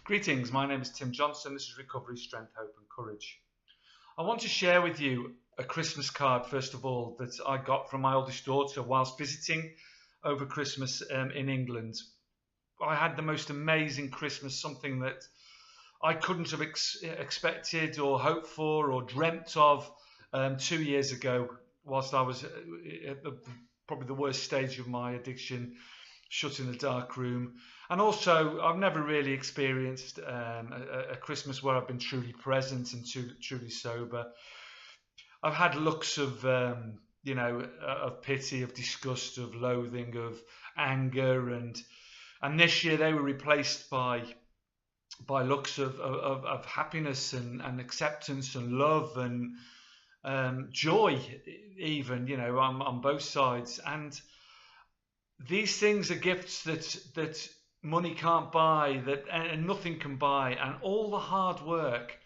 Greetings, my name is Tim Johnson. This is Recovery, Strength, Hope and Courage. I want to share with you a Christmas card, first of all, that I got from my oldest daughter whilst visiting over Christmas in England. I had the most amazing Christmas, something that I couldn't have expected or hoped for or dreamt of 2 years ago, whilst I was at probably the worst stage of my addiction, shut in a dark room. And also, I've never really experienced a Christmas where I've been truly present and truly sober. I've had looks of, of pity, of disgust, of loathing, of anger, and this year they were replaced by looks of happiness and acceptance and love and joy, even, on both sides. And these things are gifts that money can't buy, and nothing can buy, and all the hard work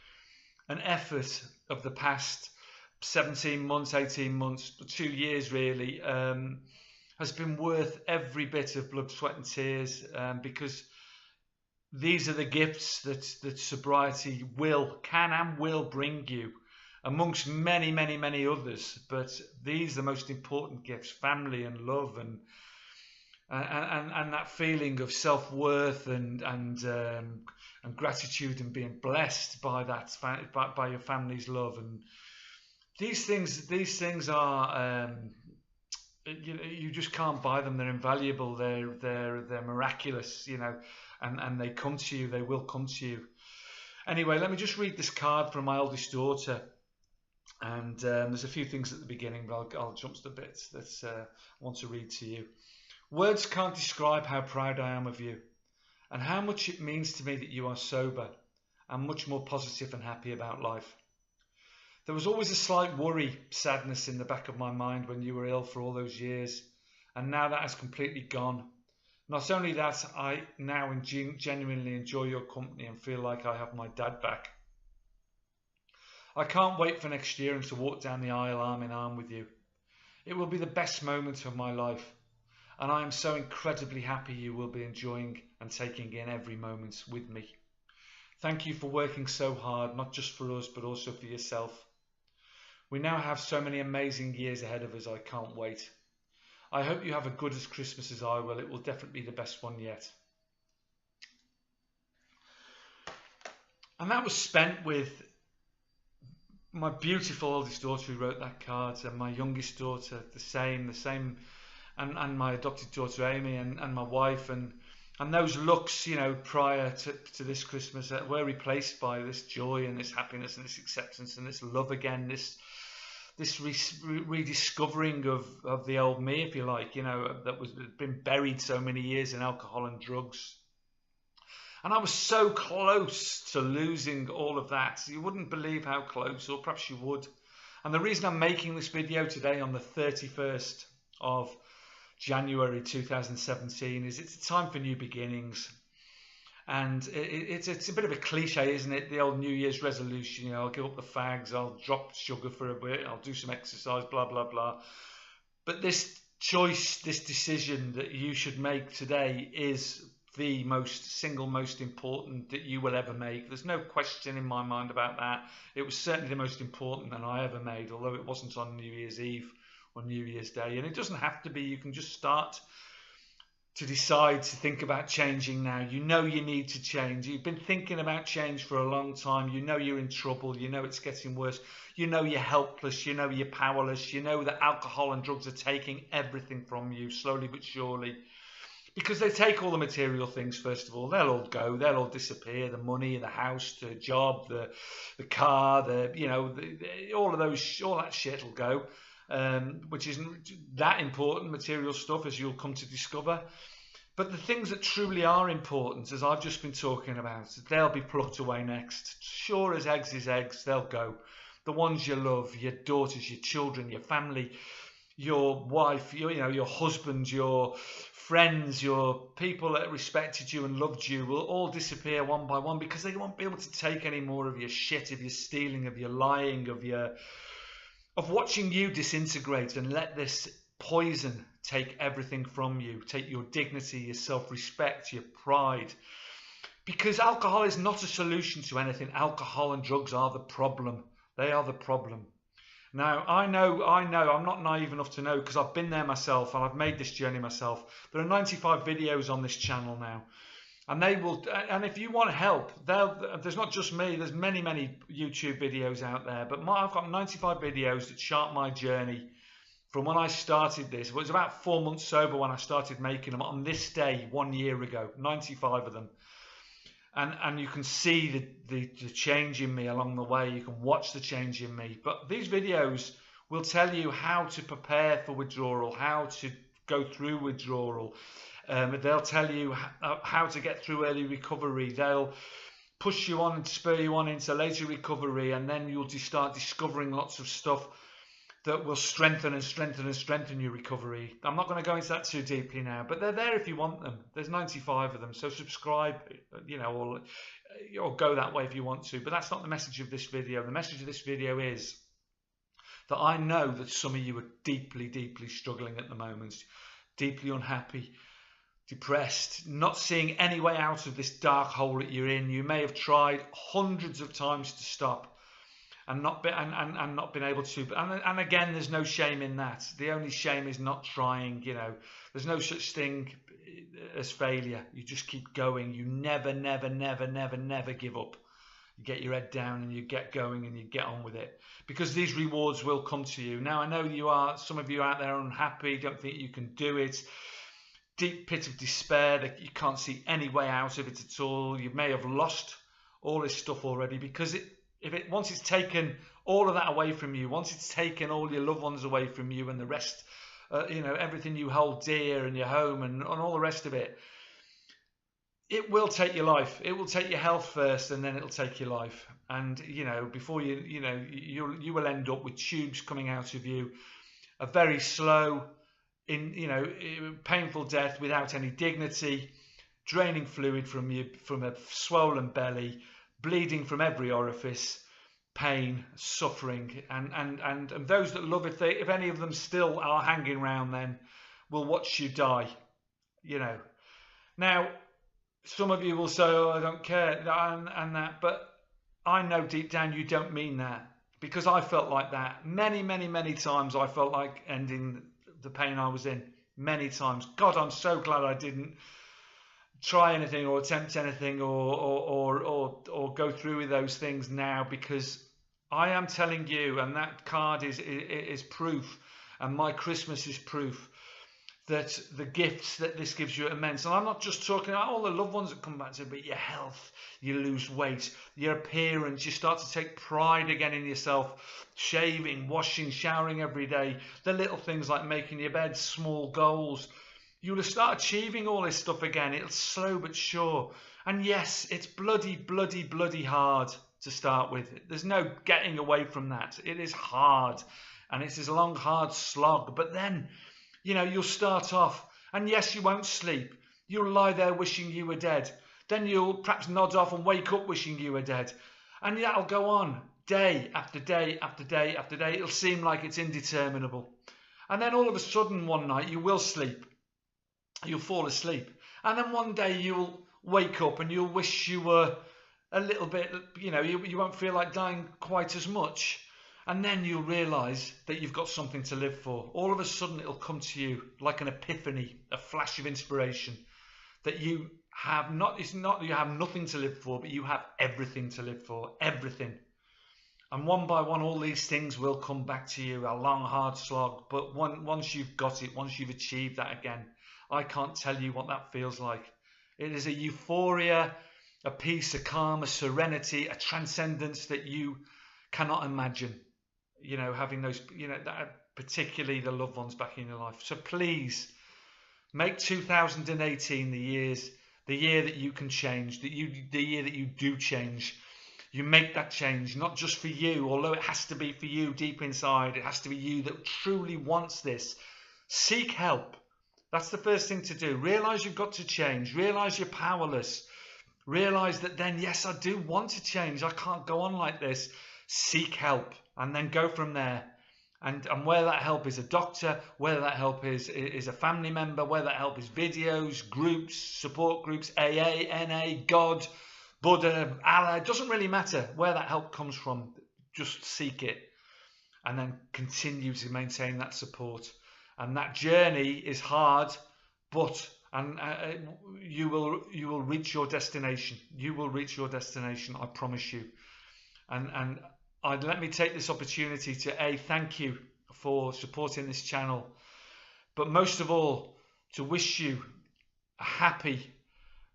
and effort of the past 17 months, 18 months, 2 years really, has been worth every bit of blood, sweat and tears, because these are the gifts that sobriety can and will bring you, amongst many, many, many others. But these are the most important gifts: family and love and that feeling of self-worth and gratitude and being blessed by by your family's love. And these things are you just can't buy them. They're invaluable. They're miraculous, and they come to you. They will come to you. Anyway, let me just read this card from my oldest daughter. And there's a few things at the beginning, but I'll jump to the bits that I want to read to you. Words can't describe how proud I am of you and how much it means to me that you are sober and much more positive and happy about life. There was always a slight worry, sadness in the back of my mind when you were ill for all those years, and now that has completely gone. Not only that, I now genuinely enjoy your company and feel like I have my dad back. I can't wait for next year and to walk down the aisle arm in arm with you. It will be the best moment of my life. And I am so incredibly happy you will be enjoying and taking in every moment with me. Thank you for working so hard, not just for us, but also for yourself. We now have so many amazing years ahead of us. I can't wait. I hope you have as good a Christmas as I will. It will definitely be the best one yet. And that was spent with my beautiful oldest daughter who wrote that card, and my youngest daughter, the same. And my adopted daughter Amy and my wife, and those looks, prior to this Christmas, that were replaced by this joy and this happiness and this acceptance and this love again, this rediscovering of the old me, if you like, that was been buried so many years in alcohol and drugs. And I was so close to losing all of that. You wouldn't believe how close, or perhaps you would. And the reason I'm making this video today on the 31st of January 2017 is it's a time for new beginnings. And it's a bit of a cliche, isn't it? The old New Year's resolution, I'll give up the fags, I'll drop sugar for a bit, I'll do some exercise, blah, blah, blah. But this choice, this decision that you should make today is the single most important that you will ever make. There's no question in my mind about that. It was certainly the most important that I ever made, although it wasn't on New Year's Eve or New Year's Day. And it doesn't have to be. You can just start to decide to think about changing now. You need to change. You've been thinking about change for a long time. You're in trouble. It's getting worse. You're helpless. You're powerless. That alcohol and drugs are taking everything from you, slowly but surely. Because they take all the material things, first of all. They'll all go. They'll all disappear. The money, the house, the job, the car, all that shit will go. Which isn't that important, material stuff, as you'll come to discover. But the things that truly are important, as I've just been talking about, they'll be plucked away next. Sure as eggs is eggs, they'll go. The ones you love, your daughters, your children, your family, your wife, your husband, your friends, your people that respected you and loved you will all disappear one by one, because they won't be able to take any more of your shit, of your stealing, of your lying, of watching you disintegrate and let this poison take everything from you, take your dignity, your self-respect, your pride, Because alcohol is not a solution to anything. Alcohol and drugs are the problem. They are the problem. Now, I know, I'm not naive enough to know, because I've been there myself and I've made this journey myself. There are 95 videos on this channel now. And they will, and if you want help, there's not just me, there's many, many YouTube videos out there. But I've got 95 videos that chart my journey from when I started this. It was about 4 months sober when I started making them. On this day, 1 year ago, 95 of them. And you can see the change in me along the way. You can watch the change in me. But these videos will tell you how to prepare for withdrawal, how to go through withdrawal. They'll tell you how to get through early recovery. They'll push you on and spur you on into later recovery. And then you'll start discovering lots of stuff that will strengthen and strengthen and strengthen your recovery. I'm not going to go into that too deeply now, but they're there if you want them. There's 95 of them, so subscribe, or go that way if you want to. But that's not the message of this video. The message of this video is that I know that some of you are deeply, deeply struggling at the moment, deeply unhappy, depressed, not seeing any way out of this dark hole that you're in. You may have tried hundreds of times to stop, and not been able to. And again, there's no shame in that. The only shame is not trying. There's no such thing as failure. You just keep going. You never, never, never, never, never give up. You get your head down and you get going and you get on with it, because these rewards will come to you. Now, I know some of you out there are unhappy, don't think you can do it. Deep pit of despair that you can't see any way out of it at all. You may have lost all this stuff already, because once it's taken all of that away from you, once it's taken all your loved ones away from you and the rest, everything you hold dear and your home and all the rest of it, it will take your life. It will take your health first, and then it'll take your life. And, before you will end up with tubes coming out of you, a very slow, painful death without any dignity, draining fluid from you, from a swollen belly, bleeding from every orifice, pain, suffering, and those that love, if any of them still are hanging around, then will watch you die. Now, some of you will say, "Oh, I don't care," and that, but I know deep down you don't mean that, because I felt like that many, many, many times. I felt like ending the pain I was in many times. God, I'm so glad I didn't try anything or attempt anything or go through with those things now, because I am telling you, and that card is proof, and my Christmas is proof, that the gifts that this gives you are immense. And I'm not just talking about all the loved ones that come back to you, but your health, you lose weight, your appearance, you start to take pride again in yourself, shaving, washing, showering every day, the little things like making your bed, small goals. You'll start achieving all this stuff again. It's slow but sure. And yes, it's bloody, bloody, bloody hard to start with. There's no getting away from that. It is hard. And it's this long, hard slog. But then, you'll start off. And yes, you won't sleep. You'll lie there wishing you were dead. Then you'll perhaps nod off and wake up wishing you were dead. And that'll go on day after day after day after day. It'll seem like it's indeterminable. And then all of a sudden one night you will sleep. You'll fall asleep, and then one day you'll wake up and you'll wish you were a little bit, you won't feel like dying quite as much, and then you'll realize that you've got something to live for. All of a sudden it'll come to you like an epiphany, a flash of inspiration, that you have it's not that you have nothing to live for, but you have everything to live for, everything. And one by one, all these things will come back to you, a long, hard slog. But once you've got it, once you've achieved that again, I can't tell you what that feels like. It is a euphoria, a peace, a calm, a serenity, a transcendence that you cannot imagine, having those, that, particularly the loved ones back in your life. So please make 2018 the year that you can change, the year that you do change. You make that change, not just for you, although it has to be for you deep inside. It has to be you that truly wants this. Seek help. That's the first thing to do. Realize you've got to change. Realize you're powerless. Realize that then, yes, I do want to change. I can't go on like this. Seek help, and then go from there. And where that help is a doctor, whether that help is a family member, whether that help is videos, groups, support groups, AA, NA, God, Buddha, Allah, it doesn't really matter where that help comes from. Just seek it and then continue to maintain that support. And that journey is hard, but you will reach your destination. You will reach your destination, I promise you. And let me take this opportunity to thank you for supporting this channel, but most of all to wish you a happy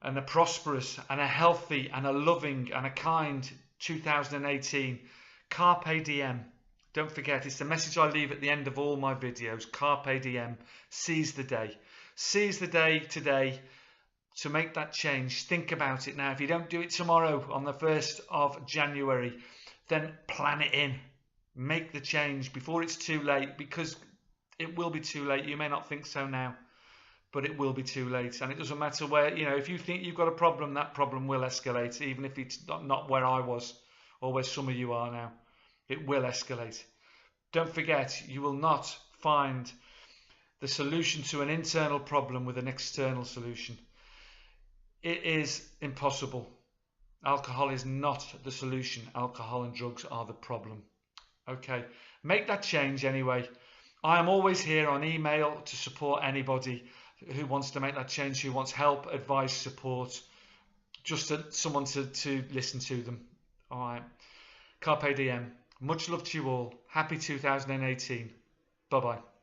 and a prosperous and a healthy and a loving and a kind 2018. Carpe Diem. Don't forget, it's the message I leave at the end of all my videos. Carpe Diem. Seize the day. Seize the day today to make that change. Think about it now. If you don't do it tomorrow on the 1st of January, then plan it in. Make the change before it's too late, because it will be too late. You may not think so now, but it will be too late. And it doesn't matter where, if you think you've got a problem, that problem will escalate, even if it's not where I was or where some of you are now. It will escalate. Don't forget, you will not find the solution to an internal problem with an external solution. It is impossible. Alcohol is not the solution. Alcohol and drugs are the problem. Okay, make that change anyway. I am always here on email to support anybody who wants to make that change, who wants help, advice, support, just someone to listen to them. All right, Carpe Diem. Much love to you all. Happy 2018. Bye-bye.